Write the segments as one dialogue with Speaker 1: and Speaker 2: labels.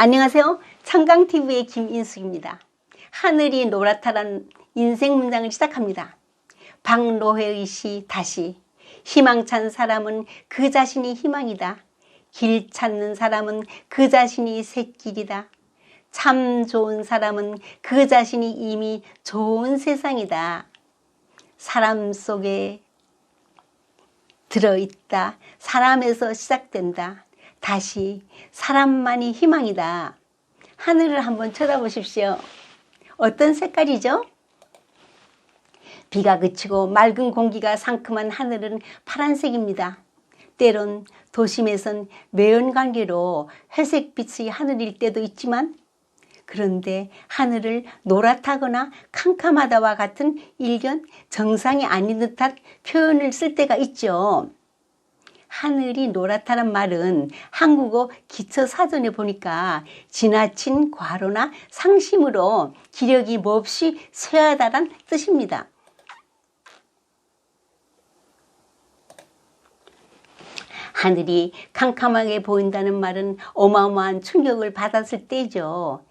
Speaker 1: 안녕하세요. 청강TV의 김인숙입니다. 하늘이 노랗다라는 인생 문장을 시작합니다. 박노해의 시 다시 희망찬 사람은 그 자신이 희망이다. 길 찾는 사람은 그 자신이 샛길이다. 참 좋은 사람은 그 자신이 이미 좋은 세상이다. 사람 속에 들어있다. 사람에서 시작된다. 다시 사람만이 희망이다. 하늘을 한번 쳐다보십시오. 어떤 색깔이죠? 비가 그치고 맑은 공기가 상큼한 하늘은 파란색입니다. 때론 도심에선 매연관계로 회색빛의 하늘일 때도 있지만 그런데 하늘을 노랗다거나 캄캄하다와 같은 일견 정상이 아닌 듯한 표현을 쓸 때가 있죠. 하늘이 노랗다는 말은 한국어 기초사전에 보니까 지나친 과로나 상심으로 기력이 몹시 쇠하다란 뜻입니다. 하늘이 캄캄하게 보인다는 말은 어마어마한 충격을 받았을 때죠.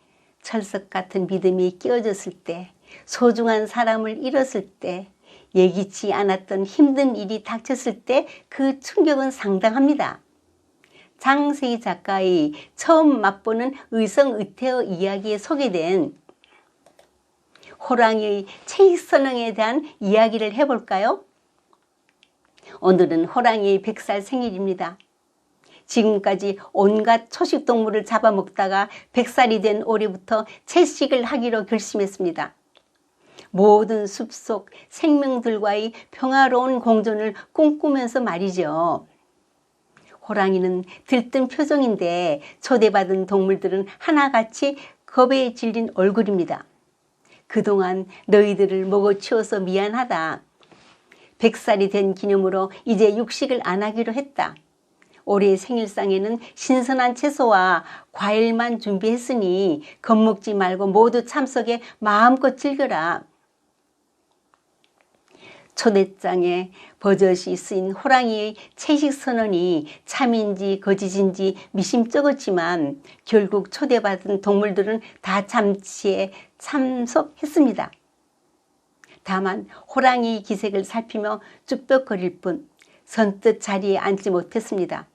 Speaker 1: 철석 같은 믿음이 끼어졌을 때, 소중한 사람을 잃었을 때, 예기치 않았던 힘든 일이 닥쳤을 때 그 충격은 상당합니다. 장세희 작가의 처음 맛보는 의성의태어 이야기에 소개된 호랑이의 체익선언에 대한 이야기를 해볼까요? 오늘은 호랑이의 100살 생일입니다. 지금까지 온갖 초식동물을 잡아먹다가 100살이 된 올해부터 채식을 하기로 결심했습니다. 모든 숲속 생명들과의 평화로운 공존을 꿈꾸면서 말이죠. 호랑이는 들뜬 표정인데 초대받은 동물들은 하나같이 겁에 질린 얼굴입니다. 그동안 너희들을 먹어치워서 미안하다. 100살이 된 기념으로 이제 육식을 안 하기로 했다. 올해 생일상에는 신선한 채소와 과일만 준비했으니 겁먹지 말고 모두 참석해 마음껏 즐겨라. 초대장에 버젓이 쓰인 호랑이의 채식선언이 참인지 거짓인지 미심쩍었지만 결국 초대받은 동물들은 다 참치에 참석했습니다. 다만 호랑이 기색을 살피며 쭈뼛거릴 뿐 선뜻 자리에 앉지 못했습니다.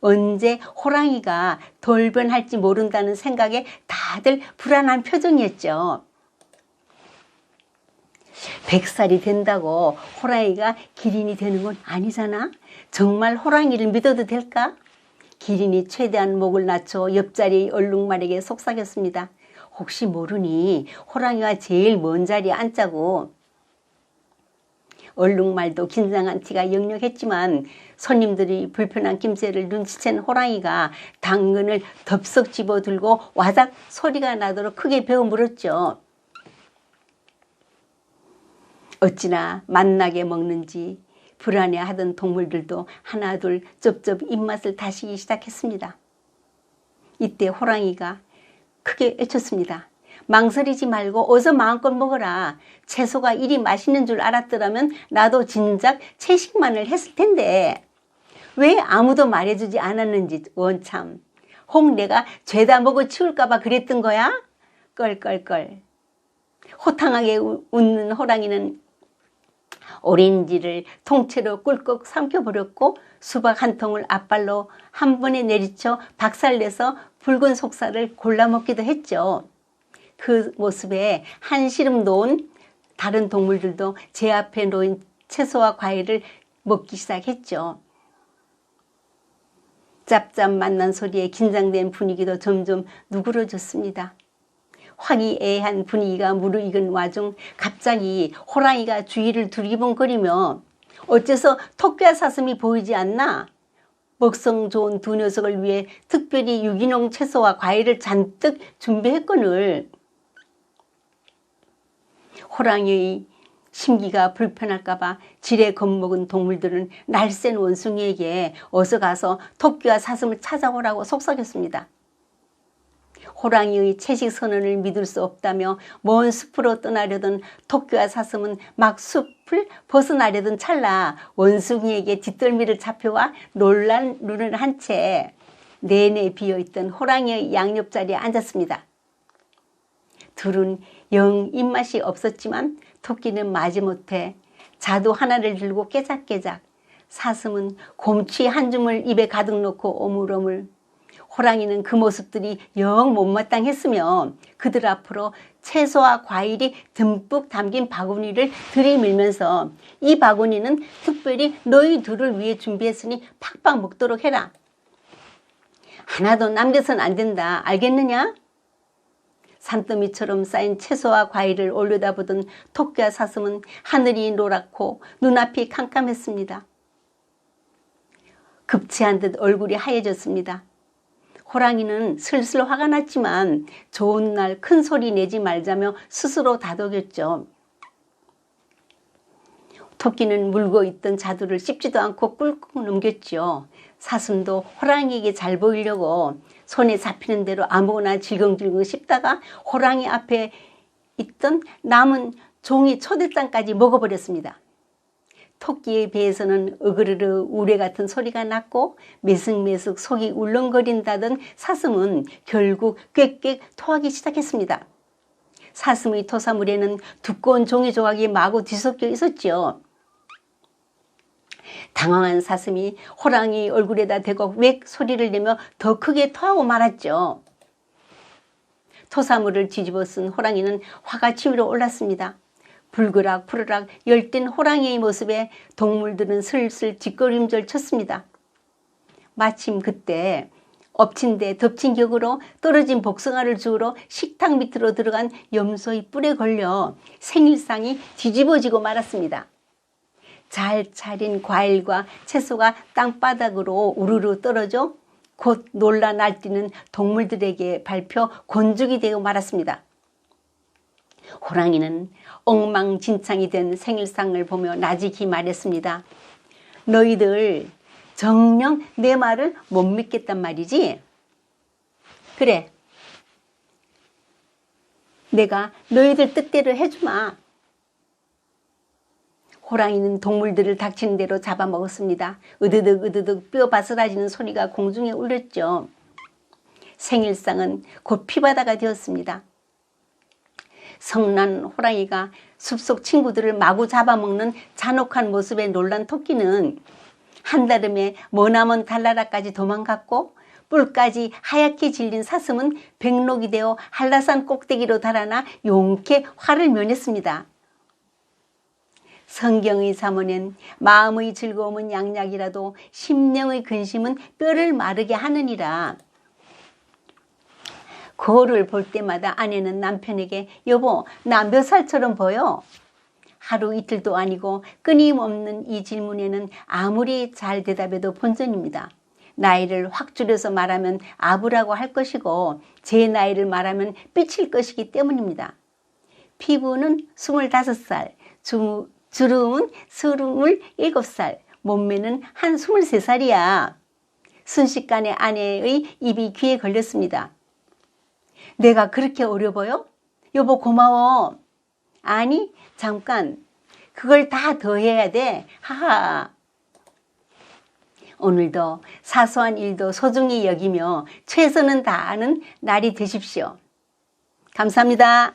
Speaker 1: 언제 호랑이가 돌변할지 모른다는 생각에 다들 불안한 표정이었죠. 100살이 된다고 호랑이가 기린이 되는 건 아니잖아. 정말 호랑이를 믿어도 될까? 기린이 최대한 목을 낮춰 옆자리의 얼룩말에게 속삭였습니다. 혹시 모르니 호랑이와 제일 먼 자리에 앉자고. 얼룩말도 긴장한 티가 역력했지만 손님들이 불편한 낌새를 눈치챈 호랑이가 당근을 덥석 집어들고 와작 소리가 나도록 크게 베어 물었죠. 어찌나 맛나게 먹는지 불안해하던 동물들도 하나둘 쩝쩝 입맛을 다시기 시작했습니다. 이때 호랑이가 크게 외쳤습니다. 망설이지 말고 어서 마음껏 먹어라. 채소가 이리 맛있는 줄 알았더라면 나도 진작 채식만을 했을 텐데 왜 아무도 말해주지 않았는지 원참. 혹 내가 죄다 먹어 치울까 봐 그랬던 거야? 껄껄껄. 호탕하게 웃는 호랑이는 오렌지를 통째로 꿀꺽 삼켜버렸고 수박 한 통을 앞발로 한 번에 내리쳐 박살내서 붉은 속살을 골라 먹기도 했죠. 그 모습에 한시름 놓은 다른 동물들도 제 앞에 놓인 채소와 과일을 먹기 시작했죠. 짭짭 만난 소리에 긴장된 분위기도 점점 누그러졌습니다. 화기애애한 분위기가 무르익은 와중 갑자기 호랑이가 주위를 두리번거리며 어째서 토끼와 사슴이 보이지 않나? 먹성 좋은 두 녀석을 위해 특별히 유기농 채소와 과일을 잔뜩 준비했거늘. 호랑이의 심기가 불편할까봐 지레 겁먹은 동물들은 날쌘 원숭이에게 어서 가서 토끼와 사슴을 찾아오라고 속삭였습니다. 호랑이의 채식 선언을 믿을 수 없다며 먼 숲으로 떠나려던 토끼와 사슴은 막 숲을 벗어나려던 찰나 원숭이에게 뒷덜미를 잡혀와 놀란 눈을 한 채 내내 비어있던 호랑이의 양옆자리에 앉았습니다. 둘은 영 입맛이 없었지만 토끼는 마지못해 자두 하나를 들고 깨작깨작, 사슴은 곰치 한 줌을 입에 가득 넣고 오물오물, 호랑이는 그 모습들이 영 못마땅했으며 그들 앞으로 채소와 과일이 듬뿍 담긴 바구니를 들이밀면서 이 바구니는 특별히 너희 둘을 위해 준비했으니 팍팍 먹도록 해라. 하나도 남겨선 안 된다. 알겠느냐? 산더미처럼 쌓인 채소와 과일을 올려다보던 토끼와 사슴은 하늘이 노랗고 눈앞이 캄캄했습니다. 급체한 듯 얼굴이 하얘졌습니다. 호랑이는 슬슬 화가 났지만 좋은 날 큰 소리 내지 말자며 스스로 다독였죠. 토끼는 물고 있던 자두를 씹지도 않고 꿀꺽 넘겼죠. 사슴도 호랑이에게 잘 보이려고 손에 잡히는 대로 아무거나 질겅질겅 씹다가 호랑이 앞에 있던 남은 종이 초대장까지 먹어버렸습니다. 토끼의 배에서는 으그르르 우레 같은 소리가 났고 메슥메슥 속이 울렁거린다던 사슴은 결국 꽥꽥 토하기 시작했습니다. 사슴의 토사물에는 두꺼운 종이 조각이 마구 뒤섞여 있었죠. 당황한 사슴이 호랑이 얼굴에다 대고 웩 소리를 내며 더 크게 토하고 말았죠. 토사물을 뒤집어 쓴 호랑이는 화가 치밀어 올랐습니다. 불그락 푸르락 열띤 호랑이의 모습에 동물들은 슬슬 뒷걸음질 쳤습니다. 마침 그때 엎친 데 덮친 격으로 떨어진 복숭아를 주우러 식탁 밑으로 들어간 염소의 뿔에 걸려 생일상이 뒤집어지고 말았습니다. 잘 차린 과일과 채소가 땅바닥으로 우르르 떨어져 곧 놀라 날뛰는 동물들에게 밟혀 곤죽이 되어 말았습니다. 호랑이는 엉망진창이 된 생일상을 보며 나직히 말했습니다. 너희들 정녕 내 말을 못 믿겠단 말이지? 그래, 내가 너희들 뜻대로 해주마. 호랑이는 동물들을 닥치는 대로 잡아먹었습니다. 으드득 으드득 뼈 바스라지는 소리가 공중에 울렸죠. 생일상은 곧 피바다가 되었습니다. 성난 호랑이가 숲속 친구들을 마구 잡아먹는 잔혹한 모습에 놀란 토끼는 한달음에 머나먼 달나라까지 도망갔고 뿔까지 하얗게 질린 사슴은 백록이 되어 한라산 꼭대기로 달아나 용케 화를 면했습니다. 성경의 사모는 마음의 즐거움은 양약이라도 심령의 근심은 뼈를 마르게 하느니라. 거울을 볼 때마다 아내는 남편에게 여보 나 몇 살처럼 보여? 하루 이틀도 아니고 끊임없는 이 질문에는 아무리 잘 대답해도 본전입니다. 나이를 확 줄여서 말하면 아부라고 할 것이고 제 나이를 말하면 삐칠 것이기 때문입니다. 피부는 25살, 주름은 27살, 몸매는 한 23살이야. 순식간에 아내의 입이 귀에 걸렸습니다. 내가 그렇게 어려 보여? 여보 고마워. 아니 잠깐 그걸 다 더해야 돼. 하하. 오늘도 사소한 일도 소중히 여기며 최선은 다하는 날이 되십시오. 감사합니다.